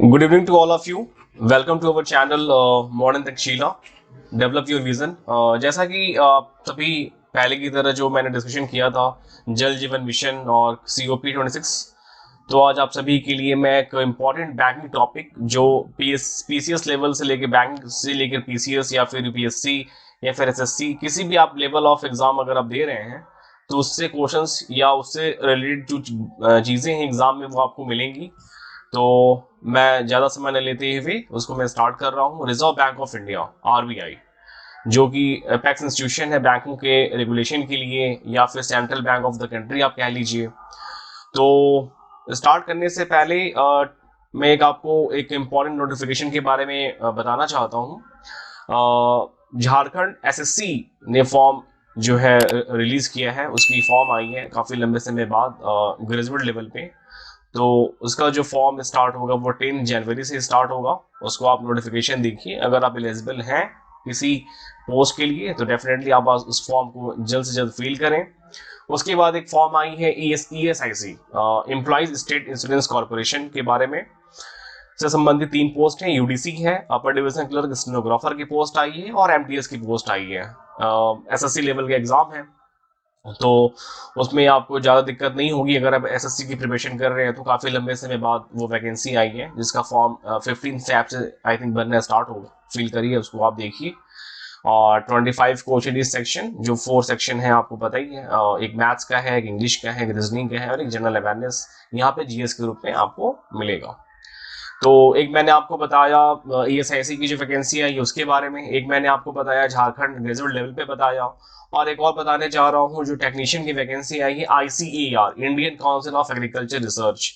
Good evening to all of you. Welcome to our channel Modern Takshila. Develop your vision. जैसा कि सभी पहले की तरह जो मैंने डिस्कशन किया था जल जीवन मिशन और COP26, तो आज आप सभी के लिए मैं एक इम्पॉर्टेंट बैंकिंग टॉपिक जो PCS लेवल से लेकर बैंक से लेकर PCS या फिर UPSC या फिर SSC किसी भी आप लेवल ऑफ एग्जाम अगर आप दे रहे हैं तो उससे क्वेश्चंस या उससे रिलेटेड जो चीज़ें हैं एग्जाम में वो आपको मिलेंगी। तो मैं ज़्यादा समय न लेते हुए उसको मैं स्टार्ट कर रहा हूँ। Reserve bank of India RBI, जो कि अपेक्स इंस्टीट्यूशन है बैंकों के रेगुलेशन के लिए या फिर central bank of the country आप कह लीजिए। तो स्टार्ट करने से पहले मैं आपको एक इम्पॉर्टेंट नोटिफिकेशन के बारे में बताना चाहता हूँ। झारखंड SSC ने फॉर्म जो है रिलीज किया है, उसकी फॉर्म आई है काफ़ी लंबे समय बाद ग्रेजुएट लेवल पे। तो उसका जो फॉर्म स्टार्ट होगा वो 10 जनवरी से स्टार्ट होगा। उसको आप नोटिफिकेशन देखिए, अगर आप एलिजिबल हैं किसी पोस्ट के लिए तो डेफिनेटली आप उस फॉर्म को जल्द से जल्द फिल करें। उसके बाद एक फॉर्म आई है ESIC employees state insurance corporation के बारे में से संबंधित 3 पोस्ट हैं। UDC है, अपर डिविजन क्लर्क स्टेनोग्राफर की पोस्ट आई है और MTS की पोस्ट आई है। SSC लेवल का एग्जाम है, तो उसमें आपको ज़्यादा दिक्कत नहीं होगी। अगर आप SSC की प्रिपरेशन कर रहे हैं तो काफ़ी लंबे समय बाद वो वैकेंसी आई है जिसका फॉर्म 15 फैब से आई थिंक बनना स्टार्ट होगा। फिल करिए उसको, आप देखिए। और 25 क्वेश्चन सेक्शन, जो 4 सेक्शन है आपको पता ही है, एक मैथ्स का है, एक इंग्लिश का है, एक रीजनिंग का है और एक जनरल अवेयरनेस यहाँ पे GS के रूप में आपको मिलेगा। तो एक मैंने आपको बताया ESIC की जो वैकेंसी आई उसके बारे में, एक मैंने आपको बताया झारखंड ग्रेजुएट लेवल पे बताया, और एक और बताने जा रहा हूँ जो टेक्नीशियन की वैकेंसी आई है ICAR Indian council of agriculture research,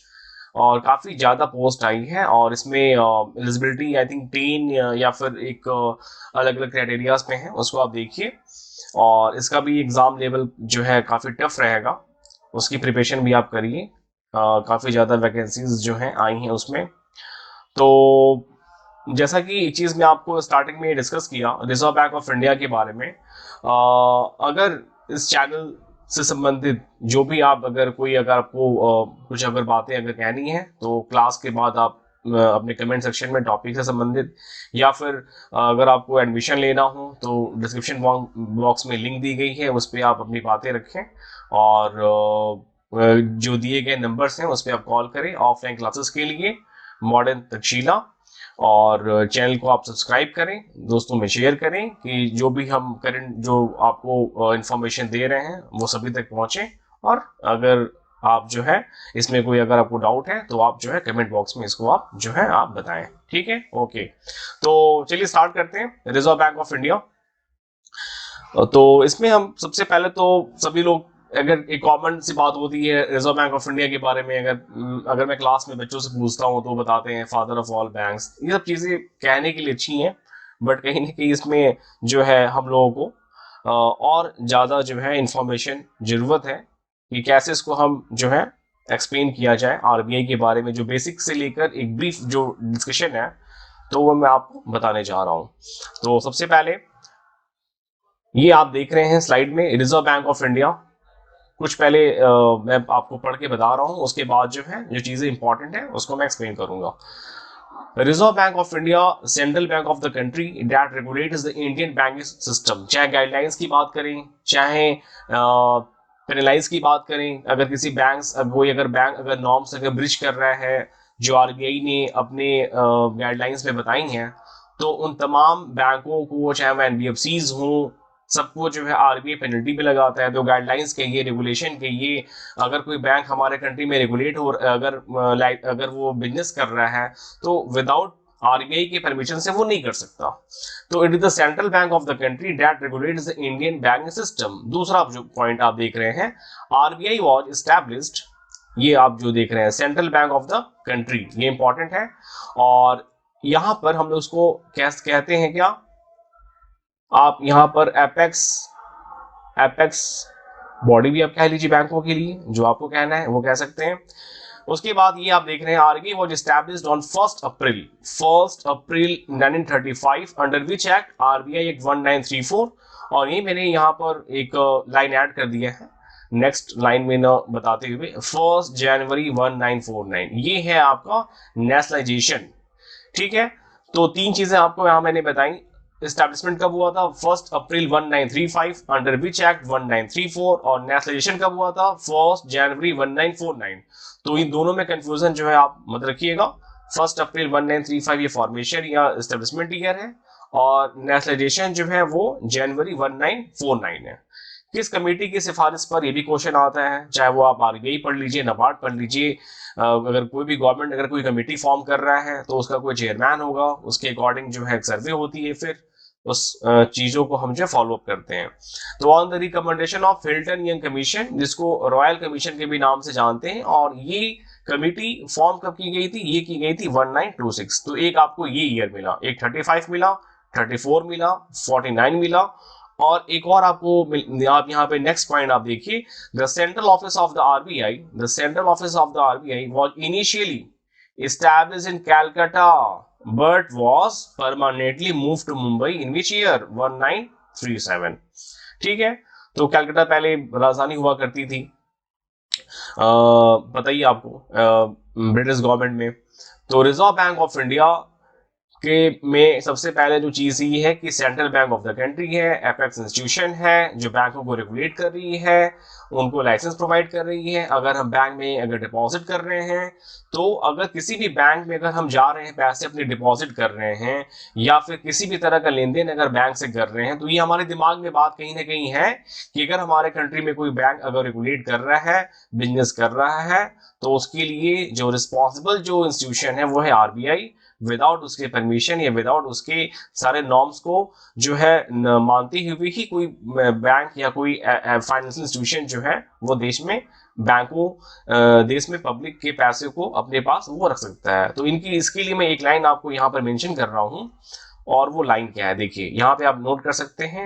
और काफ़ी ज़्यादा पोस्ट आई है। और इसमें एलिजिबिलिटी आई थिंक 10 या फिर एक अलग अलग क्राइटेरियाज पे है, उसको आप देखिए। और इसका भी एग्ज़ाम लेवल जो है काफ़ी टफ रहेगा, उसकी प्रिपरेशन भी आप करिए। काफ़ी ज़्यादा वैकेंसीज जो हैं आई हैं उसमें। तो जैसा कि एक चीज़ मैं आपको स्टार्टिंग में डिस्कस किया रिजर्व बैंक ऑफ इंडिया के बारे में, अगर इस चैनल से संबंधित जो भी आप अगर आपको कुछ अगर बातें अगर कहनी है तो क्लास के बाद आप अपने कमेंट सेक्शन में टॉपिक से संबंधित, या फिर अगर आपको एडमिशन लेना हो तो डिस्क्रिप्शन बॉक्स में लिंक दी गई है, उस पर आप अपनी बातें रखें। और जो दिए गए नंबर्स हैं उस पर आप कॉल करें ऑफलाइन क्लासेस के लिए मॉडर्न तक्षशिला। और चैनल को आप सब्सक्राइब करें, दोस्तों में शेयर करें कि जो भी हम करंट जो आपको इंफॉर्मेशन दे रहे हैं वो सभी तक पहुंचे। और अगर आप जो है इसमें कोई अगर आपको डाउट है तो आप जो है कमेंट बॉक्स में इसको आप जो है आप बताएं, ठीक है। ओके, तो चलिए स्टार्ट करते हैं। रिजर्व बैंक ऑफ इंडिया, तो इसमें हम सबसे पहले तो सभी लोग अगर एक कॉमन सी बात होती है रिजर्व बैंक ऑफ इंडिया के बारे में, अगर मैं क्लास में बच्चों से पूछता हूँ तो बताते हैं फादर ऑफ ऑल बैंक्स। ये सब चीज़ें कहने के लिए अच्छी हैं, बट कहीं ना कहीं इसमें जो है हम लोगों को और ज़्यादा जो है इंफॉर्मेशन ज़रूरत है कि कैसे इसको हम जो है एक्सप्लेन किया जाए। RBI के बारे में जो बेसिक से लेकर एक ब्रीफ जो डिस्कशन है तो वो मैं आपको बताने जा रहा हूँ। तो सबसे पहले ये आप देख रहे हैं स्लाइड में रिजर्व बैंक ऑफ इंडिया। कुछ पहले मैं आपको पढ़ के बता रहा हूँ, उसके बाद जो है जो चीज़ें इंपॉर्टेंट है उसको मैं एक्सप्लेन करूंगा। Reserve bank of India central bank of the country that regulates the Indian banking system. चाहे गाइडलाइंस की बात करें, चाहे पेनलाइज की बात करें, अगर किसी अगर बैंक अगर नॉर्म्स अगर ब्रिज कर रहा है जो RBI ने अपने गाइडलाइंस में बताई हैं, तो उन तमाम बैंकों को, चाहे वो NBFCs हों, सबको जो है RBI पेनल्टी पे लगाता है। तो गाइडलाइंस के ये रेगुलेशन के ये अगर कोई बैंक हमारे कंट्री में रेगुलेट हो अगर वो बिजनेस कर रहा है तो विदाउट RBI के परमिशन से वो नहीं कर सकता। तो it is the central bank of the country that regulates the Indian banking system. दूसरा जो पॉइंट आप देख रहे हैं, RBI वाज एस्टैब्लिश्ड, ये आप जो देख रहे हैं central bank of the country, ये इंपॉर्टेंट है। और यहाँ पर हम लोग उसको कहते हैं क्या, आप यहाँ पर एपेक्स बॉडी भी आप कह लीजिए बैंकों के लिए, जो आपको कहना है वो कह सकते हैं। उसके बाद ये आप देख रहे हैं RBI was established on 1 April 1935 under which act RBI act 1934। और ये मैंने यहाँ पर एक लाइन ऐड कर दिया है नेक्स्ट लाइन में न बताते हुए, 1 जनवरी 1949 ये है आपका नेशनलाइजेशन ठीक है, तो तीन चीजें आपको यहां मैंने बताई। एस्टैब्लिशमेंट कब हुआ था? 1 अप्रैल 1935 अंडर विच एक्ट 1934, और नेशनलाइजेशन कब हुआ था? 1 जनवरी 1949। तो इन दोनों में कंफ्यूजन जो है आप मत रखिएगा। 1 अप्रैल 1935 ये फॉर्मेशन या एस्टेब्लिशमेंट ईयर है, और नेशनलाइजेशन जो है वो जनवरी 1949 है। किस कमेटी की सिफारिश पर, ये भी क्वेश्चन आता है, चाहे वो आप आरबीआई पढ़ लीजिए, नाबार्ड पढ़ लीजिए। अगर कोई भी गवर्नमेंट अगर कोई कमेटी फॉर्म कर रहा है तो उसका कोई चेयरमैन होगा, उसके अकॉर्डिंग जो है एक सर्वे होती है, फिर उस चीजों को हम जो फॉलो अप करते हैं। तो on the recommendation of Hilton young commission, जिसको रॉयल कमीशन के भी नाम से जानते हैं, और ये कमेटी फॉर्म कब की गई थी? ये की गई थी 1926। तो एक आपको ये ईयर मिला, एक 35 मिला, 34 मिला, 49 मिला, और एक और आपको आप यहाँ पे नेक्स्ट पॉइंट आप देखिए, the central office of the RBI, the central office of the RBI was initially established in Calcutta but was permanently moved to Mumbai in which year? 1937। ठीक है, तो कलकत्ता पहले राजधानी हुआ करती थी, पता ही आपको, ब्रिटिश गवर्नमेंट में। तो रिजर्व बैंक ऑफ इंडिया के में सबसे पहले जो चीज ये है कि central bank of the country है, एपेक्स इंस्टीट्यूशन है जो बैंकों को रेगुलेट कर रही है, उनको लाइसेंस प्रोवाइड कर रही है। अगर हम बैंक में अगर डिपॉजिट कर रहे हैं, तो अगर किसी भी बैंक में अगर हम जा रहे हैं, पैसे अपने डिपॉजिट कर रहे हैं, या फिर किसी भी तरह का लेन देन अगर बैंक से कर रहे हैं, तो ये हमारे दिमाग में बात कहीं ना कहीं है कि अगर हमारे कंट्री में कोई बैंक अगर रेगुलेट कर रहा है, बिजनेस कर रहा है, तो उसके लिए जो रिस्पॉन्सिबल जो इंस्टीट्यूशन है वो है आरबीआई। विदाउट उसके परमिशन या विदाउट उसके सारे नॉर्म्स को जो है मानते हुए ही कोई बैंक या कोई फाइनेंशियल इंस्टीट्यूशन जो है वो देश में बैंकों देश में पब्लिक के पैसे को अपने पास वो रख सकता है। तो इनकी इसके लिए मैं एक लाइन आपको यहाँ पर मेंशन कर रहा हूँ, और वो लाइन क्या है देखिए, यहाँ पे आप नोट कर सकते हैं।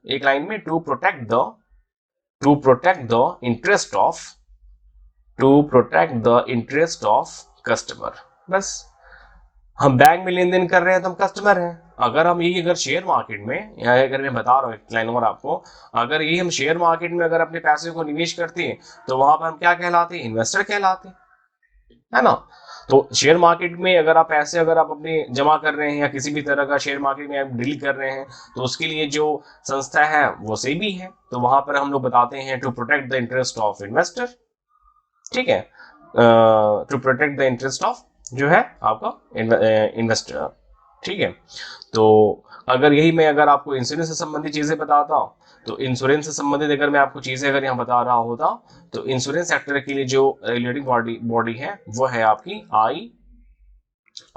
एक लाइन में to protect the interest of customer. बस, हम बैंक में लेन देन कर रहे हैं तो हम कस्टमर हैं। अगर हम यही अगर शेयर मार्केट में, या अगर मैं बता रहा हूँ एक लाइन और आपको, अगर यही हम शेयर मार्केट में अगर अपने पैसे को निवेश करते हैं, तो वहां पर हम क्या कहलाते हैं? इन्वेस्टर कहलाते हैं, है ना। तो शेयर मार्केट में अगर आप पैसे अगर आप अपने जमा कर रहे हैं, या किसी भी तरह का शेयर मार्केट में आप डील कर रहे हैं, तो उसके लिए जो संस्था है वो सेबी है। तो वहां पर हम लोग बताते हैं to protect the interest of investor. ठीक है, to protect the interest of जो है आपका इन्वेस्टर। ठीक है, तो अगर यही मैं अगर आपको इंश्योरेंस से संबंधित चीजें बताता हूँ, तो इंश्योरेंस से संबंधित अगर मैं आपको चीजें अगर यहाँ बता रहा होता, तो इंश्योरेंस सेक्टर के लिए जो रेगुलेटिंग बॉडी है वो है आपकी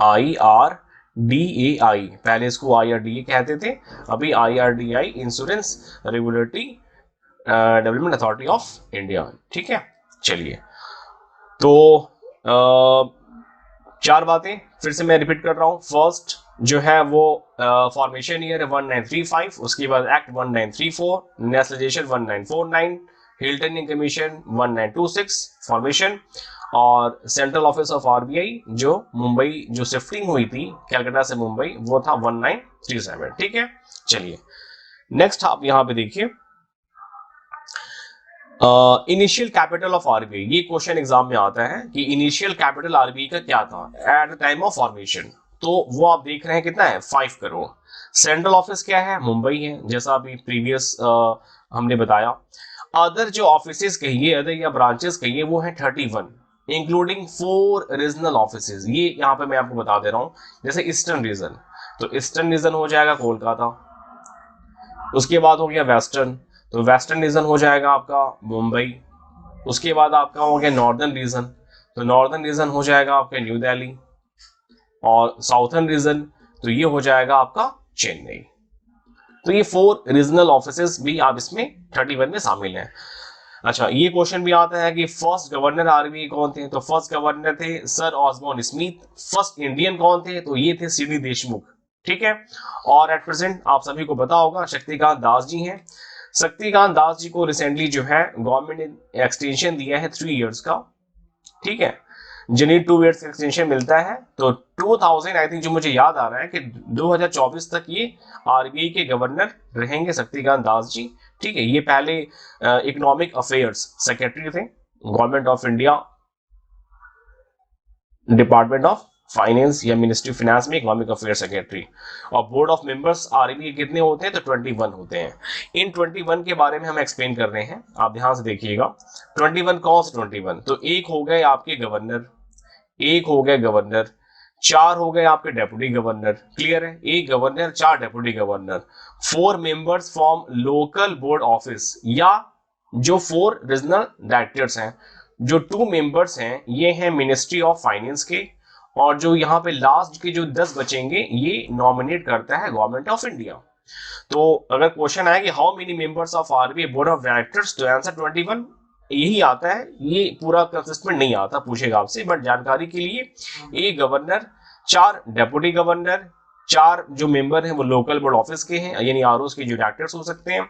IRDAI। पहले इसको IRDA कहते थे, अभी IRDAI, insurance regulatory development authority of India. ठीक है, चलिए, तो चार बातें फिर से मैं रिपीट कर रहा हूं। फर्स्ट जो है वो फॉर्मेशन ईयर है 1935, उसके बाद act 1934, nationalisation 1949, Hilton commission 1926 formation, और सेंट्रल ऑफिस ऑफ आरबीआई जो मुंबई जो शिफ्टिंग हुई थी कलकत्ता से मुंबई, वो था 1937। ठीक है, चलिए नेक्स्ट आप यहां पे देखिए, इनिशियल कैपिटल ऑफ आरबीआई। ये क्वेश्चन एग्जाम में आता है कि इनिशियल कैपिटल आरबीआई का क्या था at the time of formation. तो वो आप देख रहे हैं कितना है? 5 करोड़। सेंट्रल ऑफिस क्या है? मुंबई है, जैसा अभी प्रीवियस हमने बताया। अदर जो ऑफिसेज कहिए, अदर या ब्रांचेस कहिए, वो है 31, इंक्लूडिंग 4 रीजनल ऑफिसेज। ये यहाँ पे मैं आपको बता दे रहा हूँ, जैसे ईस्टर्न रीजन, तो ईस्टर्न रीजन हो जाएगा कोलकाता, उसके बाद हो गया वेस्टर्न, तो वेस्टर्न रीजन हो जाएगा आपका मुंबई, उसके बाद आपका हो गया नॉर्दर्न रीजन, तो नॉर्दर्न रीजन हो जाएगा आपका न्यू दिल्ली, और साउथर्न रीजन तो ये हो जाएगा आपका चेन्नई। तो ये 4 रीजनल ऑफिसेस भी आप इसमें 31 में शामिल हैं। अच्छा, ये क्वेश्चन भी आता है कि फर्स्ट गवर्नर आरबीआई कौन थे? तो फर्स्ट गवर्नर थे sir Osborne Smith. First Indian कौन थे? तो ये थे सीडी देशमुख। ठीक है, और एट प्रेजेंट आप सभी को पता होगा शक्तिकांत दास जी हैं। शक्तिकांत दास जी को रिसेंटली जो है गवर्नमेंट ने एक्सटेंशन दिया है 3 इयर्स का। ठीक है, जिन्हें 2 इयर्स का एक्सटेंशन मिलता है, तो 2000 आई थिंक, जो मुझे याद आ रहा है कि 2024 तक ये आरबीआई के गवर्नर रहेंगे शक्तिकांत दास जी। ठीक है, ये पहले इकोनॉमिक अफेयर्स सेक्रेटरी थे, government of India, department of finance या मिनिस्ट्री ऑफ फाइनेंस में इकोनॉमिक अफेयर सेक्रेटरी। और बोर्ड ऑफ मेंबर्स आरबीआई कितने होते हैं? तो 21 होते हैं। इन 21 के बारे में हम एक्सप्लेन कर रहे हैं, आप ध्यान से देखिएगा। 21 कौन से 21? तो एक हो गए आपके गवर्नर, एक हो गए गवर्नर, 4 हो गए आपके डेप्यूटी गवर्नर, क्लियर है? एक governor, 4 deputy governor. 4 members from local board office, या जो 4 रीजनल डायरेक्टर्स हैं। जो 2 मेंबर्स हैं ये हैं मिनिस्ट्री ऑफ फाइनेंस के, और जो यहाँ पे लास्ट के जो 10 बचेंगे ये नॉमिनेट करता है गवर्नमेंट ऑफ इंडिया। तो अगर क्वेश्चन आए कि how many members of RBI board of directors, तो आंसर 21 यही आता है। ये पूरा कंसिस्टेंट नहीं आता, पूछेगा आपसे, बट जानकारी के लिए एक गवर्नर, 4 डेप्यूटी गवर्नर, 4 जो मेंबर हैं वो लोकल बोर्ड ऑफिस के हैं, यानी आरओस के जो डायरेक्टर्स हो सकते हैं।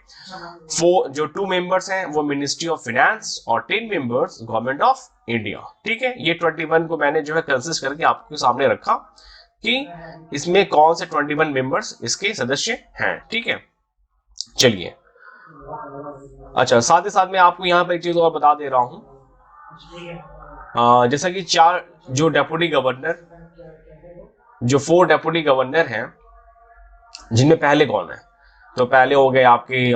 4 जो 2 मेंबर्स हैं वो मिनिस्ट्री ऑफ फाइनेंस, और 10 मेंबर्स गवर्नमेंट ऑफ इंडिया। ठीक है, ये 21 को मैंने जो है कंसिस्ट करके आपके सामने रखा कि इसमें कौन से 21 मेंबर्स इसके सदस्य हैं। ठीक है, चलिए। अच्छा, साथ ही साथ में आपको यहाँ पर एक चीज और बता दे रहा हूं, जैसा कि 4 जो डेप्यूटी गवर्नर, जो 4 डेप्यूटी गवर्नर हैं, जिनमें पहले कौन है? तो पहले हो गए आपके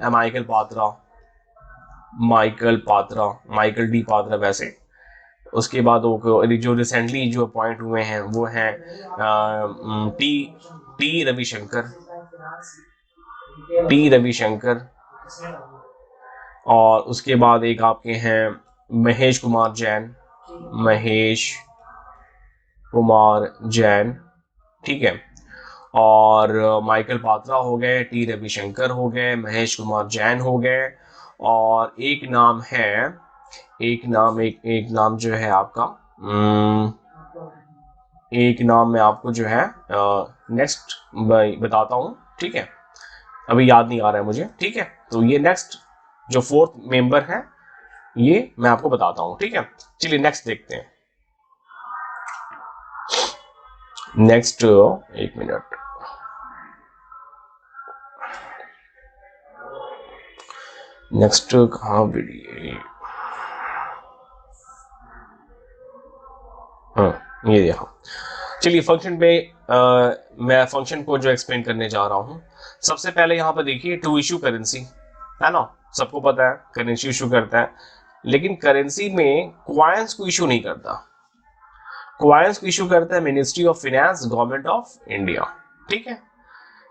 Michael Patra, Michael D Patra वैसे। उसके बाद वो जो रिसेंटली जो अपॉइंट हुए हैं वो हैं टी रविशंकर, और उसके बाद एक आपके हैं महेश कुमार जैन। ठीक है, और माइकल पात्रा हो गए, टी रविशंकर हो गए, महेश कुमार जैन हो गए, और एक नाम जो है आपका, एक नाम मैं आपको जो है नेक्स्ट बताता हूं। ठीक है, अभी याद नहीं आ रहा है मुझे। ठीक है, तो ये नेक्स्ट जो 4th मेंबर है ये मैं आपको बताता हूं। ठीक है, चलिए नेक्स्ट देखते हैं। नेक्स्ट, एक मिनट, नेक्स्ट कहाँ वीडियो? हाँ, ये देखो। चलिए फंक्शन पे मैं फंक्शन को जो एक्सप्लेन करने जा रहा हूँ। सबसे पहले यहाँ पर देखिए, टू इशू करेंसी, है ना, सबको पता है करेंसी इशू करता है, लेकिन करेंसी में क्वाइंस को इशू नहीं करता। क्वाइंस को इशू करता है ministry of finance, government of India. ठीक है,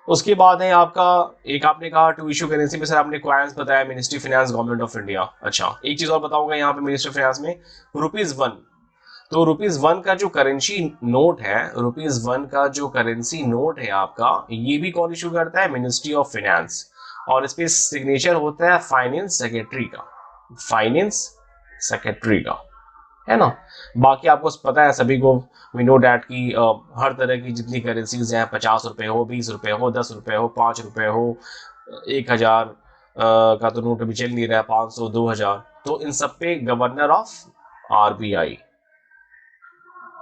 उसके बाद है आपका, एक आपने कहा टू इशू करेंसी में सर आपने क्वाइंस बताया, ministry finance, government of India. अच्छा, एक चीज और बताऊंगा यहाँ पे मिनिस्ट्री फाइनेंस में ₹1, तो ₹1 का जो करेंसी नोट है, ₹1 का जो करेंसी नोट है आपका, ये भी कौन इशू करता है? मिनिस्ट्री ऑफ फाइनेंस, और इस पे सिग्नेचर होता है फाइनेंस सेक्रेटरी का, है ना। बाकी आपको पता है सभी को, वी नो डैट की हर तरह की जितनी करेंसीज हैं, 50 रुपए हो, 20 रुपए हो, 10 रुपए हो, 5 रुपए हो, 1000 का तो नोट अभी चल नहीं रहा है, 500, 2000, तो इन सब पे गवर्नर ऑफ आरबीआई।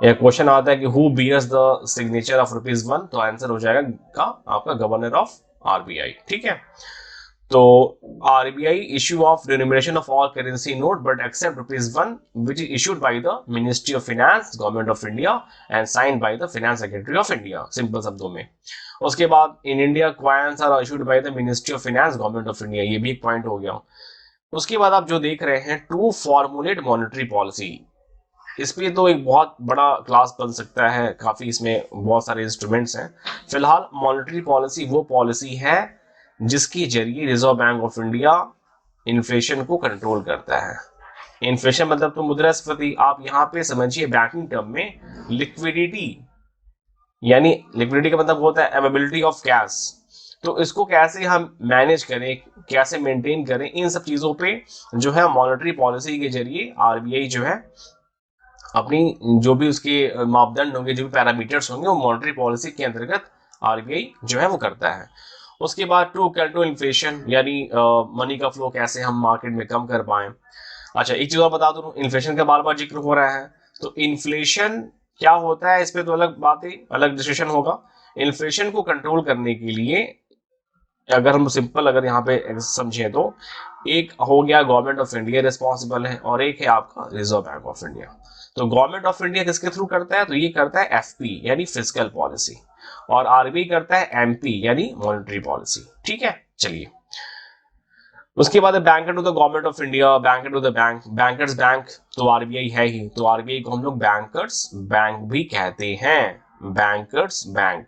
एक क्वेश्चन आता है कि who bears the signature of ₹1, तो आंसर हो जाएगा आपका गवर्नर ऑफ आरबीआई। ठीक है, तो RBI issue of denomination of all currency note but except ₹1 which is issued by the ministry of finance, government of India and signed by the finance secretary of India, simple शब्दों में। उसके बाद in India coins are issued by the ministry of finance, government of India, ये भी एक point हो गया। उसके बाद आप जो देख रहे हैं, टू फॉर्मुलेट मॉनेटरी पॉलिसी, इस पे तो एक बहुत बड़ा क्लास बन सकता है, काफी इसमें बहुत सारे इंस्ट्रूमेंट्स हैं। फिलहाल मॉनेटरी पॉलिसी वो पॉलिसी है जिसके जरिए reserve bank of India inflation को कंट्रोल करता है। इन्फ्लेशन मतलब तो मुद्रास्फीति, आप यहाँ पे समझिए बैंकिंग टर्म में लिक्विडिटी, यानी लिक्विडिटी का मतलब होता है अवेलेबिलिटी ऑफ कैश, तो इसको कैसे हम मैनेज करें, कैसे मेंटेन करें, इन सब चीजों पे जो है मॉनेटरी पॉलिसी के जरिए आरबीआई जो है अपनी जो भी उसके मापदंड होंगे, जो भी पैरामीटर्स होंगे, वो मॉनेटरी पॉलिसी के अंतर्गत आरबीआई जो है वो करता है। उसके बाद टू कंट्रोल इन्फ्लेशन, यानी मनी का फ्लो कैसे हम मार्केट में कम कर पाए। अच्छा, एक चीज और बता दूं, इन्फ्लेशन का बार बार जिक्र हो रहा है, तो इन्फ्लेशन क्या होता है इस पे तो अलग बात है, अलग डिस्कशन होगा। इन्फ्लेशन को कंट्रोल करने के लिए अगर हम सिंपल अगर यहाँ पे समझें तो एक हो गया गवर्नमेंट ऑफ इंडिया रिस्पॉन्सिबल है और एक है आपका रिजर्व बैंक ऑफ इंडिया। तो गवर्नमेंट ऑफ इंडिया किसके थ्रू करता है, तो ये करता है एफपी यानी फिजिकल पॉलिसी, और आरबीआई करता है एमपी यानी मॉनेटरी पॉलिसी। ठीक है, चलिए उसके बाद banker to the government of India, banker to the bank, bankers bank तो आरबीआई है ही, तो आरबीआई को हम लोग बैंकर्स बैंक भी कहते हैं, बैंकर्स बैंक।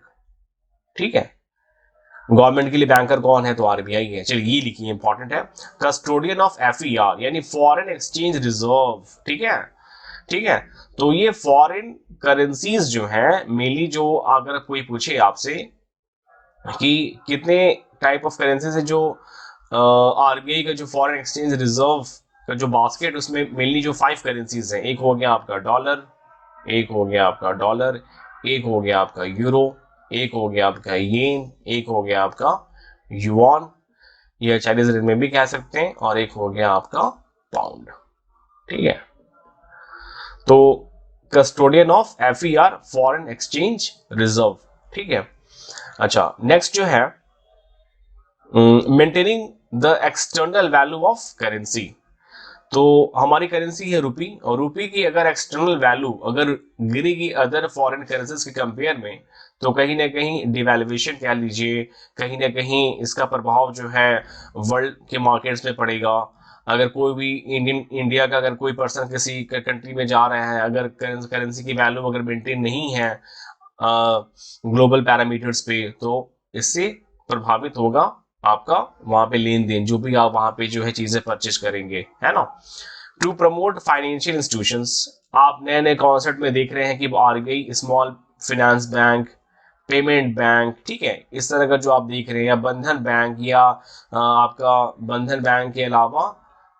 ठीक है, गवर्नमेंट के लिए बैंकर कौन है, तो आरबीआई है। चलिए ये लिखिए, इंपॉर्टेंट है, कस्टोडियन ऑफ एफईआर यानी फॉरेन एक्सचेंज रिजर्व। ठीक है, ठीक है, तो ये फॉरेन करेंसीज जो है मेनली, जो अगर कोई पूछे आपसे कि कितने टाइप ऑफ करेंसीज है, जो आरबीआई का जो फॉरेन एक्सचेंज रिजर्व का जो बास्केट, उसमें मेनली जो 5 करेंसीज हैं, एक हो गया आपका डॉलर, एक हो गया आपका डॉलर, एक हो गया आपका यूरो, एक हो गया आपका येन, एक हो गया आपका युआन या चाइनीज रिंग में भी कह सकते हैं, और एक हो गया आपका पाउंड। ठीक है, तो custodian of FER foreign exchange reserve. ठीक है, अच्छा नेक्स्ट जो है maintaining the external value of currency. तो हमारी करेंसी है रुपी, और रुपी की अगर एक्सटर्नल वैल्यू अगर गिरेगी अदर फॉरेन करेंसीज के कंपेयर में, तो कहीं ना कहीं डिवैल्यूएशन कह लीजिए, कहीं ना कहीं इसका प्रभाव जो है वर्ल्ड के मार्केट्स में पड़ेगा। अगर कोई भी इंडिया का अगर कोई पर्सन किसी कंट्री में जा रहा है, अगर करेंसी की वैल्यू अगर मेंटेन नहीं है ग्लोबल पैरामीटर्स पे, तो इससे प्रभावित होगा आपका वहां पे लेन देन, जो भी आप वहां पे जो है चीजें परचेज करेंगे, है ना। टू प्रमोट फाइनेंशियल इंस्टीट्यूशंस, आप नए नए कॉन्सेप्ट में देख रहे हैं कि RBI small finance bank, payment bank, ठीक है, इस तरह का जो आप देख रहे हैं, या बंधन बैंक, या आपका बंधन बैंक के अलावा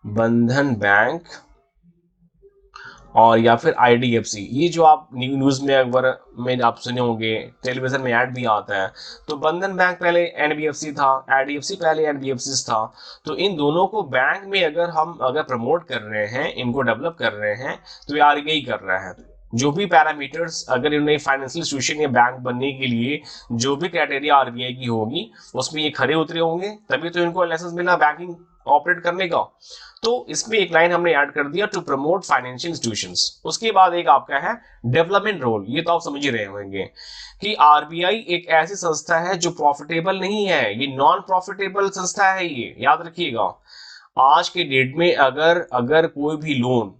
बंधन बैंक और या फिर आईडीएफसी, ये जो आप न्यूज में अगर में आप सुने होंगे, टेलीविजन में ऐड भी आता है, तो बंधन बैंक पहले एनबीएफसी था, आईडीएफसी पहले एनबीएफसी था। तो इन दोनों को बैंक में अगर हम प्रमोट कर रहे हैं, इनको डेवलप कर रहे हैं, तो ये आरबीआई कर रहा है। जो भी पैरामीटर्स अगर इन्हें फाइनेंशियल इंस्टीट्यूशन या बैंक बनने के लिए जो भी क्राइटेरिया आरबीआई की होगी, उसमें ये खरे उतरे होंगे, तभी तो इनको लाइसेंस मिला बैंकिंग ऑपरेट करने का। तो इसमें एक लाइन हमने ऐड कर दिया, टू प्रमोट फाइनेंशियल इंस्टीट्यूशंस। उसके बाद एक आपका है डेवलपमेंट रोल, ये तो आप समझ ही रहे होंगे कि आरबीआई एक ऐसी संस्था है जो प्रॉफिटेबल नहीं है, ये नॉन प्रॉफिटेबल संस्था है, ये याद रखिएगा। आज के डेट में अगर कोई भी लोन,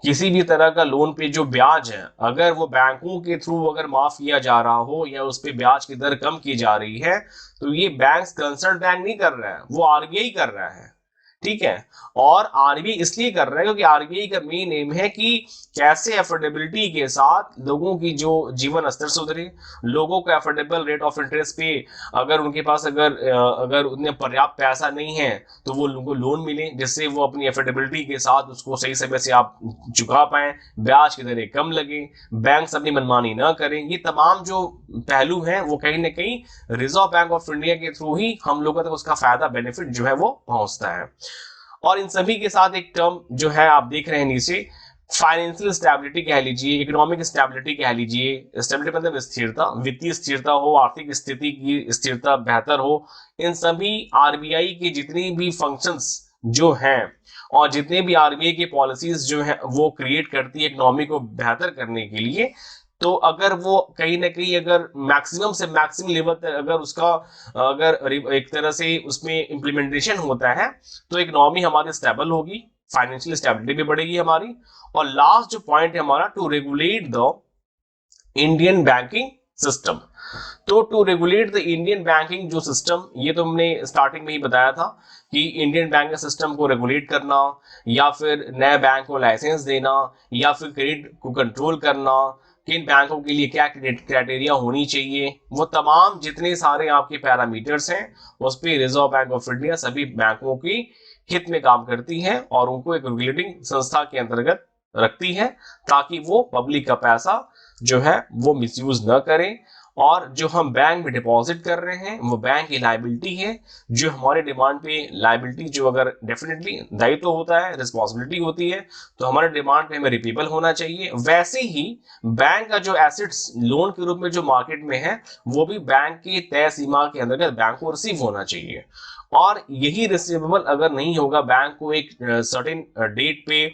किसी भी तरह का लोन पे जो ब्याज है, अगर वो बैंकों के थ्रू अगर माफ किया जा रहा हो या उस पे ब्याज की दर कम की जा रही है, तो ये बैंक्स कंसर्न बैंक नहीं कर रहा है, वो आरबीआई कर रहा है। ठीक है, और आरबीआई इसलिए कर रहा है क्योंकि आरबीआई का मेन एम है कि कैसे अफोर्डेबिलिटी के साथ लोगों की जो जीवन स्तर सुधरे, लोगों को अफोर्डेबल रेट ऑफ इंटरेस्ट पे, अगर उनके पास अगर उन्हें पर्याप्त पैसा नहीं है, तो वो उनको लोन मिले, जिससे वो अपनी अफोर्डेबिलिटी के साथ उसको सही समय से आप चुका पाए, ब्याज की दरें कम लगे, बैंक अपनी मनमानी ना करें। ये तमाम जो पहलू हैं वो कहीं ना कहीं रिजर्व बैंक ऑफ इंडिया के थ्रू ही हम लोगों तक उसका फायदा बेनिफिट जो है वो पहुंचता है। और इन सभी के साथ एक टर्म जो है आप देख रहे हैं नीचे, फाइनेंशियल स्टेबिलिटी कह लीजिए, इकोनॉमिक स्टेबिलिटी कह लीजिए। स्टेबिलिटी मतलब स्थिरता, वित्तीय स्थिरता हो, आर्थिक स्थिति की स्थिरता बेहतर हो। इन सभी आरबीआई के जितनी भी फंक्शंस जो हैं और जितने भी आरबीआई की पॉलिसीज जो है वो क्रिएट करती है इकोनॉमी को बेहतर करने के लिए, तो अगर वो कहीं ना कहीं अगर मैक्सिमम से मैक्सिमम लेवल तक अगर उसका अगर एक तरह से उसमें इम्प्लीमेंटेशन होता है, तो इकोनॉमी हमारी स्टेबल होगी, फाइनेंशियल स्टेबिलिटी भी बढ़ेगी हमारी। और लास्ट जो पॉइंट है हमारा, to regulate the Indian banking system. तो to regulate the Indian banking जो सिस्टम, ये तो हमने स्टार्टिंग में ही बताया था कि इंडियन बैंकिंग सिस्टम को रेगुलेट करना, या फिर नए बैंक को लाइसेंस देना, या फिर क्रेडिट को कंट्रोल करना, किन बैंकों के लिए क्या क्राइटेरिया होनी चाहिए, वो तमाम जितने सारे आपके पैरामीटर्स हैं, उस पर रिजर्व बैंक ऑफ इंडिया सभी बैंकों की हित में काम करती है और उनको एक रेगुलेटिंग संस्था के अंतर्गत रखती है, ताकि वो पब्लिक का पैसा जो है वो मिसयूज न करें और जो हम बैंक में डिपॉजिट कर रहे हैं वो बैंक की लाइबिलिटी है। जो हमारे डिमांड पे लाइबिलिटी, जो अगर डेफिनेटली दायित्व तो होता है, रिस्पॉन्सिबिलिटी होती है, तो हमारे डिमांड पे हमें रिपीबल होना चाहिए। वैसे ही बैंक का जो एसेट्स लोन के रूप में जो मार्केट में है वो भी बैंक की तय सीमा के अंतर्गत बैंक को रिसीव होना चाहिए। और यही रिसीवेबल अगर नहीं होगा, बैंक को एक सर्टेन डेट पे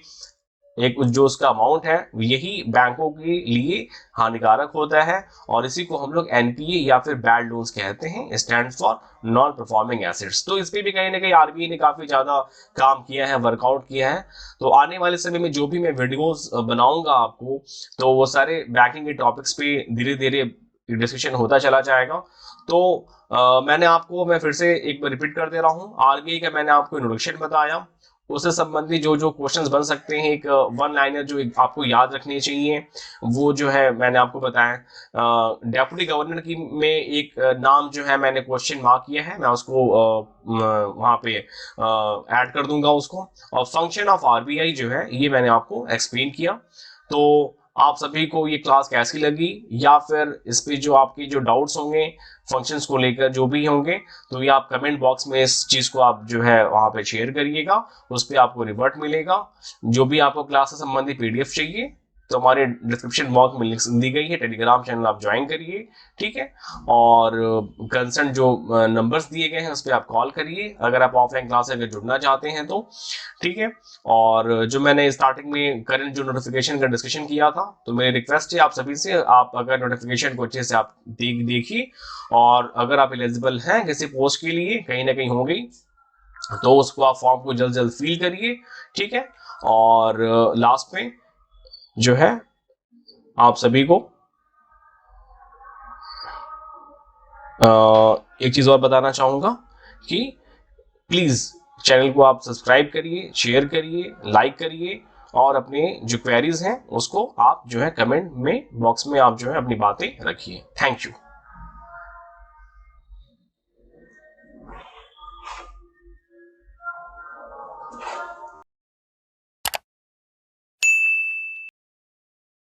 एक जो उसका अमाउंट है, यही बैंकों के लिए हानिकारक होता है। और इसी को हम लोग एनपीए या फिर बैड लोन्स कहते हैं, stand for non performing assets. तो इस पे भी कहीं ना कहीं आरबीआई ने काफी ज्यादा काम किया है, वर्कआउट किया है। तो आने वाले समय में जो भी मैं वीडियोस बनाऊंगा आपको, तो वो सारे बैंकिंग के टॉपिक्स पे धीरे धीरे डिस्कशन होता चला जाएगा। तो मैं फिर से एक बार रिपीट कर दे रहा हूँ, आरबीआई का मैंने आपको इंट्रोडक्शन बताया, उससे संबंधित जो जो क्वेश्चंस बन सकते हैं, एक वन लाइनर जो आपको याद रखने चाहिए, वो जो है मैंने आपको बताया। डेप्यूटी गवर्नर की में एक नाम जो है मैंने क्वेश्चन मार्क किया है, मैं उसको वहां पे ऐड कर दूंगा उसको। और फंक्शन ऑफ आरबीआई जो है ये मैंने आपको एक्सप्लेन किया। तो आप सभी को ये क्लास कैसी लगी, या फिर इस पे जो आपके जो डाउट्स होंगे फंक्शंस को लेकर जो भी होंगे, तो ये आप कमेंट बॉक्स में इस चीज को आप जो है वहां पे शेयर करिएगा, उस पर आपको रिवर्ट मिलेगा। जो भी आपको क्लास से संबंधित पीडीएफ चाहिए तो हमारे डिस्क्रिप्शन बॉक्स में लिंक दी गई है, टेलीग्राम चैनल आप ज्वाइन करिए, ठीक है। और कंसर्न जो नंबर्स दिए गए हैं उस पर आप कॉल करिए अगर आप ऑफलाइन क्लास से अगर जुड़ना चाहते हैं तो, ठीक है। और जो मैंने स्टार्टिंग में करंट जो नोटिफिकेशन का डिस्कशन किया था, तो मेरी रिक्वेस्ट है आप सभी से, आप अगर नोटिफिकेशन को अच्छे से आप देखिए, और अगर आप एलिजिबल हैं किसी पोस्ट के लिए कहीं ना कहीं हो गई, तो उसको आप फॉर्म को जल्द जल्द फिल करिए, ठीक है। और लास्ट में जो है आप सभी को एक चीज और बताना चाहूंगा कि प्लीज चैनल को आप सब्सक्राइब करिए, शेयर करिए, लाइक करिए, और अपने जो क्वेरीज हैं उसको आप जो है कमेंट में बॉक्स में आप जो है अपनी बातें रखिए। Thank you.